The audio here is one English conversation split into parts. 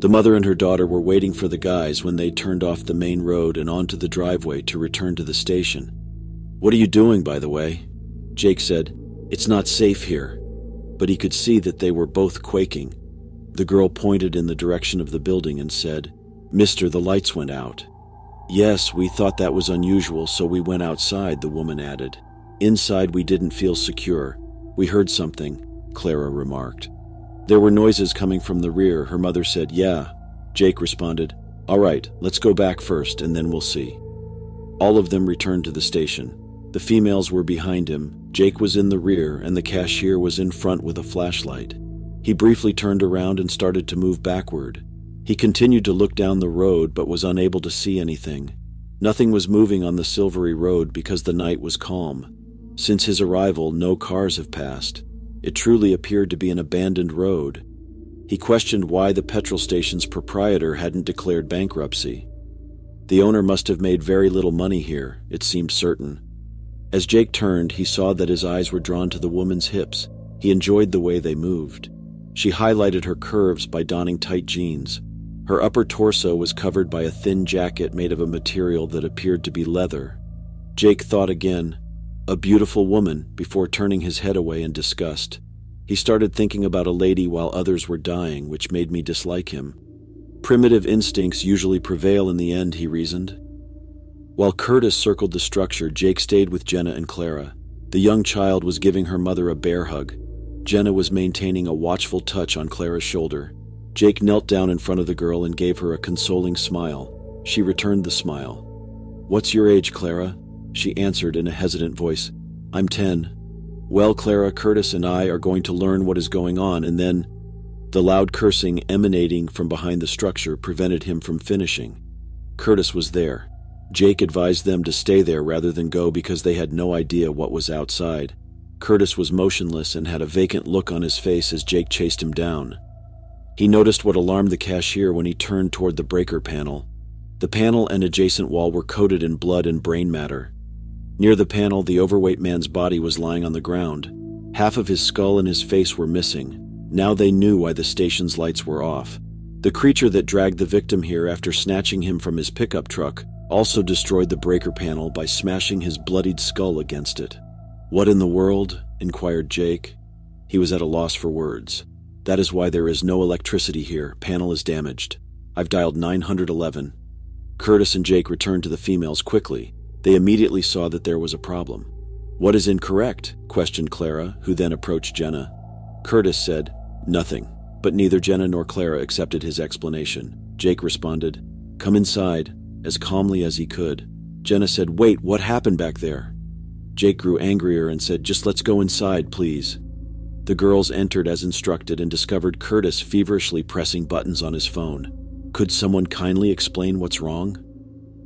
The mother and her daughter were waiting for the guys when they turned off the main road and onto the driveway to return to the station. "What are you doing, by the way?" Jake said. "It's not safe here." But he could see that they were both quaking. The girl pointed in the direction of the building and said, "Mister, the lights went out." "Yes, we thought that was unusual, so we went outside," the woman added. "Inside we didn't feel secure. We heard something," Clara remarked. "There were noises coming from the rear," her mother said. "Yeah." Jake responded, "All right, let's go back first and then we'll see." All of them returned to the station. The females were behind him, Jake was in the rear, and the cashier was in front with a flashlight. He briefly turned around and started to move backward. He continued to look down the road but was unable to see anything. Nothing was moving on the silvery road because the night was calm. Since his arrival, no cars have passed. It truly appeared to be an abandoned road. He questioned why the petrol station's proprietor hadn't declared bankruptcy. The owner must have made very little money here, it seemed certain. As Jake turned, he saw that his eyes were drawn to the woman's hips. He enjoyed the way they moved. She highlighted her curves by donning tight jeans. Her upper torso was covered by a thin jacket made of a material that appeared to be leather. Jake thought again, a beautiful woman, before turning his head away in disgust. He started thinking about a lady while others were dying, which made me dislike him. Primitive instincts usually prevail in the end, he reasoned. While Curtis circled the structure, Jake stayed with Jenna and Clara. The young child was giving her mother a bear hug. Jenna was maintaining a watchful touch on Clara's shoulder. Jake knelt down in front of the girl and gave her a consoling smile. She returned the smile. "What's your age, Clara?" She answered in a hesitant voice. "I'm 10. "Well, Clara, Curtis and I are going to learn what is going on, and then—" The loud cursing emanating from behind the structure prevented him from finishing. Curtis was there. Jake advised them to stay there rather than go because they had no idea what was outside. Curtis was motionless and had a vacant look on his face as Jake chased him down. He noticed what alarmed the cashier when he turned toward the breaker panel. The panel and adjacent wall were coated in blood and brain matter. Near the panel, the overweight man's body was lying on the ground. Half of his skull and his face were missing. Now they knew why the station's lights were off. The creature that dragged the victim here after snatching him from his pickup truck also destroyed the breaker panel by smashing his bloodied skull against it. "What in the world?" inquired Jake. He was at a loss for words. "That is why there is no electricity here. Panel is damaged. I've dialed 911. Curtis and Jake returned to the females quickly. They immediately saw that there was a problem. "What is incorrect?" questioned Clara, who then approached Jenna. Curtis said, "Nothing," but neither Jenna nor Clara accepted his explanation. Jake responded, "Come inside," as calmly as he could. Jenna said, "Wait, what happened back there?" Jake grew angrier and said, "Just let's go inside, please." The girls entered as instructed and discovered Curtis feverishly pressing buttons on his phone. Could someone kindly explain what's wrong?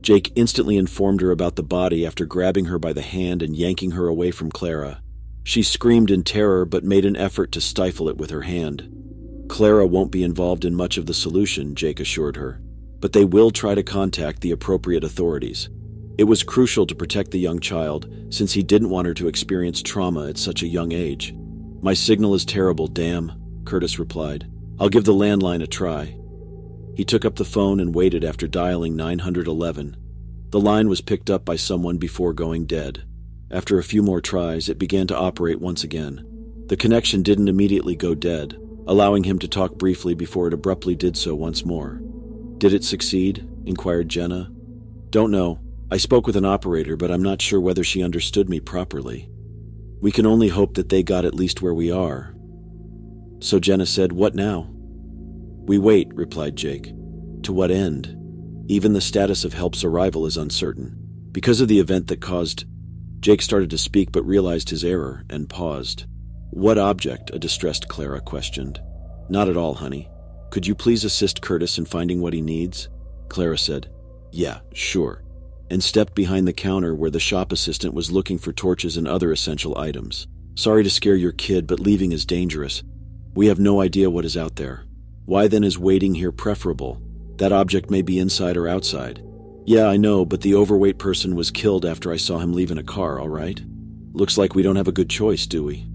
Jake instantly informed her about the body after grabbing her by the hand and yanking her away from Clara. She screamed in terror but made an effort to stifle it with her hand. "Clara won't be involved in much of the solution," Jake assured her, "but they will try to contact the appropriate authorities." It was crucial to protect the young child, since he didn't want her to experience trauma at such a young age. "My signal is terrible, damn," Curtis replied. "I'll give the landline a try." He took up the phone and waited after dialing 911. The line was picked up by someone before going dead. After a few more tries, it began to operate once again. The connection didn't immediately go dead, allowing him to talk briefly before it abruptly did so once more. "Did it succeed?" inquired Jenna. "Don't know. I spoke with an operator, but I'm not sure whether she understood me properly. We can only hope that they got at least where we are." So Jenna said, "What now?" "We wait," replied Jake. "To what end? Even the status of help's arrival is uncertain. Because of the event that caused—" Jake started to speak but realized his error and paused. "What object?" a distressed Clara questioned. "Not at all, honey. Could you please assist Curtis in finding what he needs?" Clara said, "Yeah, sure," and stepped behind the counter where the shop assistant was looking for torches and other essential items. "Sorry to scare your kid, but leaving is dangerous. We have no idea what is out there. Why then is waiting here preferable? That object may be inside or outside." "Yeah, I know, but the overweight person was killed after I saw him leave in a car, all right? Looks like we don't have a good choice, do we?"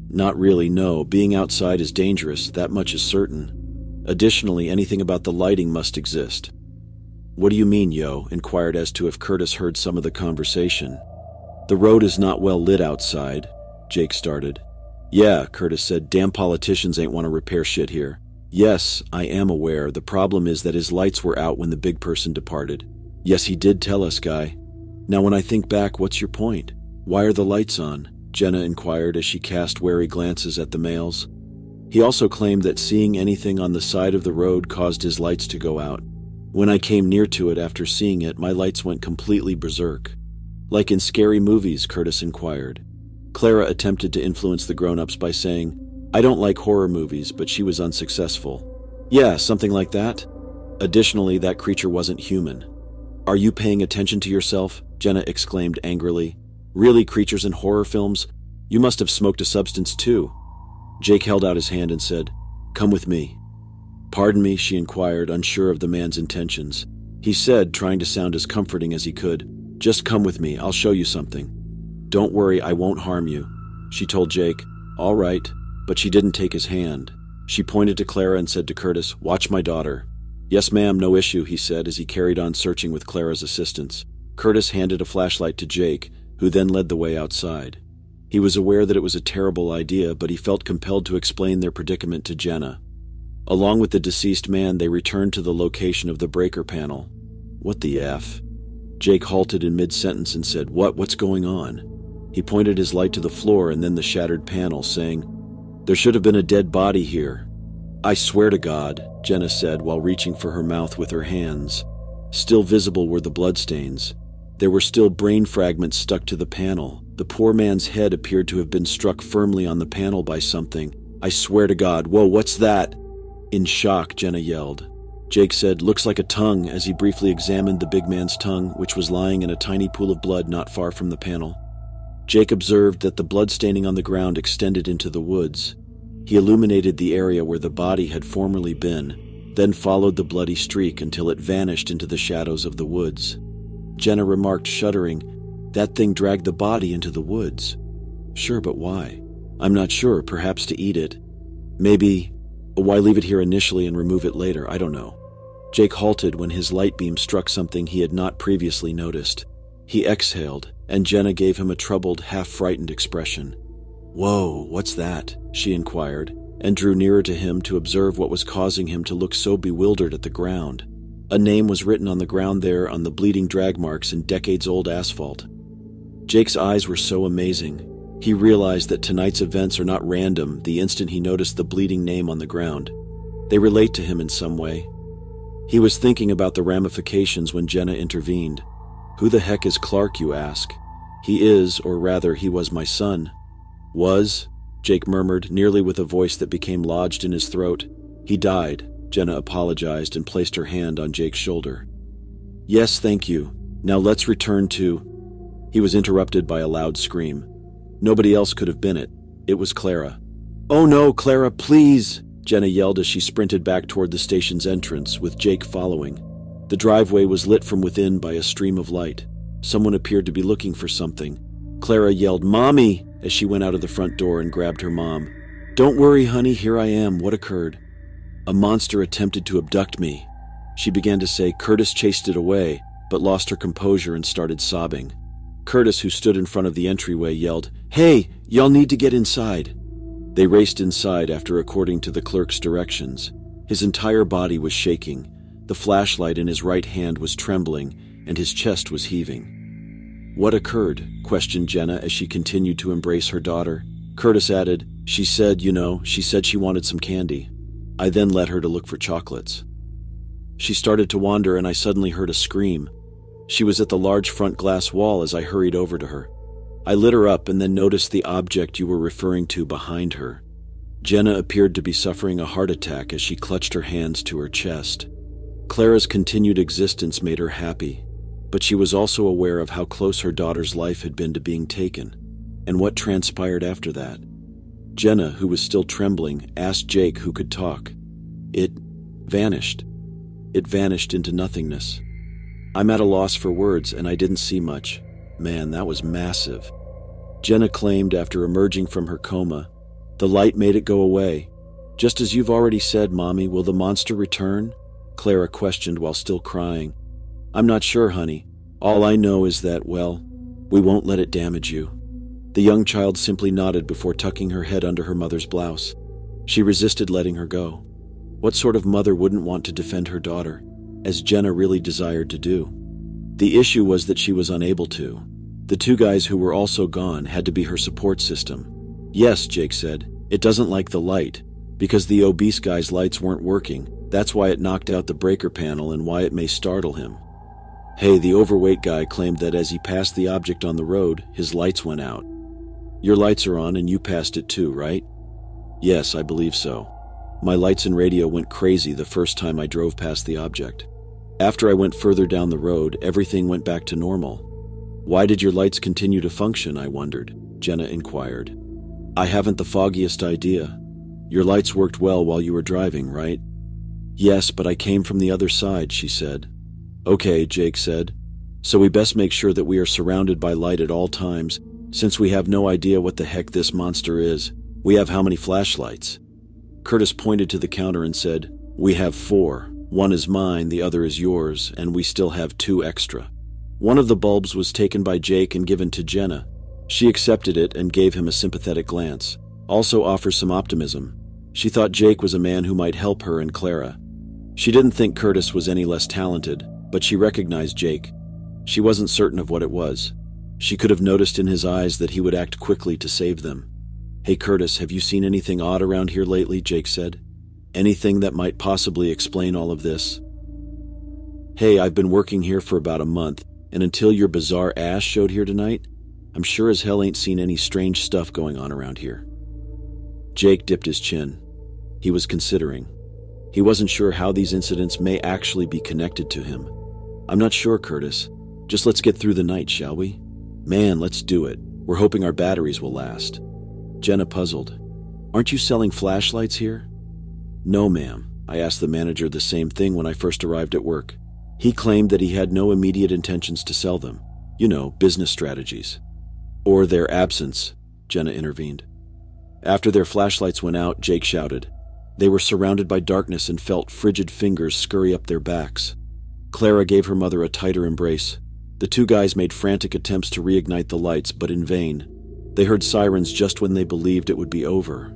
"Not really, no. Being outside is dangerous, that much is certain. Additionally, anything about the lighting must exist. What do you mean, yo? Inquired as to if Curtis heard some of the conversation. The road is not well lit outside, Jake started. Yeah, Curtis said, damn politicians ain't want to repair shit here. Yes, I am aware. The problem is that his lights were out when the big person departed. Yes, he did tell us, Guy. Now when I think back, what's your point? Why are the lights on? Jenna inquired as she cast wary glances at the males. He also claimed that seeing anything on the side of the road caused his lights to go out. When I came near to it after seeing it, my lights went completely berserk. Like in scary movies, Curtis inquired. Clara attempted to influence the grown-ups by saying, I don't like horror movies, but she was unsuccessful. Yeah, something like that. Additionally, that creature wasn't human. Are you paying attention to yourself? Jenna exclaimed angrily. Really, creatures in horror films? You must have smoked a substance too. Jake held out his hand and said, Come with me. Pardon me, she inquired, unsure of the man's intentions. He said, trying to sound as comforting as he could, Just come with me, I'll show you something. Don't worry, I won't harm you. She told Jake, All right, but she didn't take his hand. She pointed to Clara and said to Curtis, Watch my daughter. Yes, ma'am, no issue, he said as he carried on searching with Clara's assistance. Curtis handed a flashlight to Jake, who then led the way outside. He was aware that it was a terrible idea, but he felt compelled to explain their predicament to Jenna. Along with the deceased man, they returned to the location of the breaker panel. What the F? Jake halted in mid-sentence and said, What's going on? He pointed his light to the floor and then the shattered panel, saying, There should have been a dead body here. I swear to God, Jenna said while reaching for her mouth with her hands. Still visible were the bloodstains. There were still brain fragments stuck to the panel. The poor man's head appeared to have been struck firmly on the panel by something. I swear to God, whoa, what's that? In shock, Jenna yelled. Jake said, Looks like a tongue, as he briefly examined the big man's tongue, which was lying in a tiny pool of blood not far from the panel. Jake observed that the blood staining on the ground extended into the woods. He illuminated the area where the body had formerly been, then followed the bloody streak until it vanished into the shadows of the woods. Jenna remarked, shuddering, That thing dragged the body into the woods. Sure, but why? I'm not sure, perhaps to eat it. Maybe, why leave it here initially and remove it later? I don't know. Jake halted when his light beam struck something he had not previously noticed. He exhaled, and Jenna gave him a troubled, half-frightened expression. Whoa, what's that? She inquired, and drew nearer to him to observe what was causing him to look so bewildered at the ground. A name was written on the ground there on the bleeding drag marks in decades-old asphalt. Jake's eyes were so amazing. He realized that tonight's events are not random the instant he noticed the bleeding name on the ground. They relate to him in some way. He was thinking about the ramifications when Jenna intervened. Who the heck is Clark, you ask? He is, or rather, he was my son. Was? Jake murmured, nearly with a voice that became lodged in his throat. He died, Jenna apologized and placed her hand on Jake's shoulder. Yes, thank you. Now let's return to... He was interrupted by a loud scream. Nobody else could have been it. It was Clara. Oh no, Clara, please! Jenna yelled as she sprinted back toward the station's entrance, with Jake following. The driveway was lit from within by a stream of light. Someone appeared to be looking for something. Clara yelled, Mommy! As she went out of the front door and grabbed her mom. Don't worry, honey, here I am. What occurred? A monster attempted to abduct me. She began to say. Curtis chased it away, but lost her composure and started sobbing. Curtis, who stood in front of the entryway, yelled, Hey, y'all need to get inside. They raced inside after according to the clerk's directions. His entire body was shaking. The flashlight in his right hand was trembling, and his chest was heaving. What occurred? Questioned Jenna as she continued to embrace her daughter. Curtis added, She said she wanted some candy. I then led her to look for chocolates. She started to wander and I suddenly heard a scream. She was at the large front glass wall as I hurried over to her. I lit her up and then noticed the object you were referring to behind her. Jenna appeared to be suffering a heart attack as she clutched her hands to her chest. Clara's continued existence made her happy, but she was also aware of how close her daughter's life had been to being taken, and what transpired after that. Jenna, who was still trembling, asked Jake who could talk. It vanished. It vanished into nothingness. I'm at a loss for words, and I didn't see much. Man, that was massive. Jenna claimed after emerging from her coma, the light made it go away. Just as you've already said, Mommy, will the monster return? Clara questioned while still crying. I'm not sure, honey. All I know is that, well, we won't let it damage you. The young child simply nodded before tucking her head under her mother's blouse. She resisted letting her go. What sort of mother wouldn't want to defend her daughter, as Jenna really desired to do? The issue was that she was unable to. The two guys who were also gone had to be her support system. Yes, Jake said, it doesn't like the light, because the obese guy's lights weren't working. That's why it knocked out the breaker panel and why it may startle him. Hey, the overweight guy claimed that as he passed the object on the road, his lights went out. Your lights are on and you passed it too, right? Yes, I believe so. My lights and radio went crazy the first time I drove past the object. After I went further down the road, everything went back to normal. Why did your lights continue to function, I wondered, Jenna inquired. I haven't the foggiest idea. Your lights worked well while you were driving, right? Yes, but I came from the other side, she said. Okay, Jake said. So we best make sure that we are surrounded by light at all times, since we have no idea what the heck this monster is. We have how many flashlights? Curtis pointed to the counter and said, We have 4. One is mine, the other is yours, and we still have 2 extra. One of the bulbs was taken by Jake and given to Jenna. She accepted it and gave him a sympathetic glance. Also offers some optimism. She thought Jake was a man who might help her and Clara. She didn't think Curtis was any less talented, but she recognized Jake. She wasn't certain of what it was. She could have noticed in his eyes that he would act quickly to save them. Hey Curtis, have you seen anything odd around here lately? Jake said. Anything that might possibly explain all of this? Hey, I've been working here for about a month, and until your bizarre ass showed here tonight, I'm sure as hell ain't seen any strange stuff going on around here. Jake dipped his chin. He was considering. He wasn't sure how these incidents may actually be connected to him. I'm not sure, Curtis. Just let's get through the night, shall we? Man, let's do it. We're hoping our batteries will last. Jenna puzzled. Aren't you selling flashlights here? No, ma'am. I asked the manager the same thing when I first arrived at work. He claimed that he had no immediate intentions to sell them. You know, business strategies. Or their absence, Jenna intervened. After their flashlights went out, Jake shouted. They were surrounded by darkness and felt frigid fingers scurry up their backs. Clara gave her mother a tighter embrace. The two guys made frantic attempts to reignite the lights, but in vain. They heard sirens just when they believed it would be over.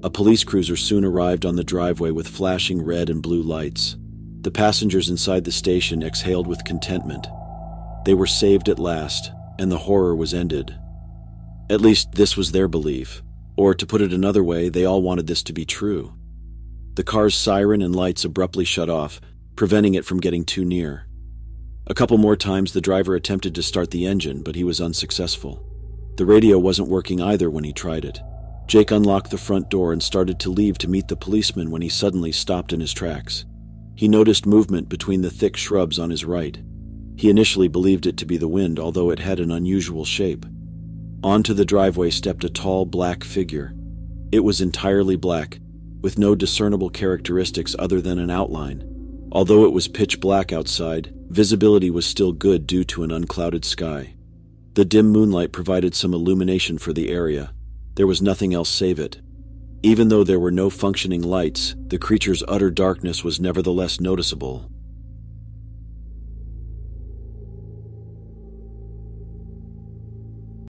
A police cruiser soon arrived on the driveway with flashing red and blue lights. The passengers inside the station exhaled with contentment. They were saved at last, and the horror was ended. At least this was their belief. Or, to put it another way, they all wanted this to be true. The car's siren and lights abruptly shut off, preventing it from getting too near. A couple more times the driver attempted to start the engine, but he was unsuccessful. The radio wasn't working either when he tried it. Jake unlocked the front door and started to leave to meet the policeman when he suddenly stopped in his tracks. He noticed movement between the thick shrubs on his right. He initially believed it to be the wind, although it had an unusual shape. Onto the driveway stepped a tall, black figure. It was entirely black, with no discernible characteristics other than an outline. Although it was pitch black outside, visibility was still good due to an unclouded sky. The dim moonlight provided some illumination for the area. There was nothing else save it. Even though there were no functioning lights, the creature's utter darkness was nevertheless noticeable.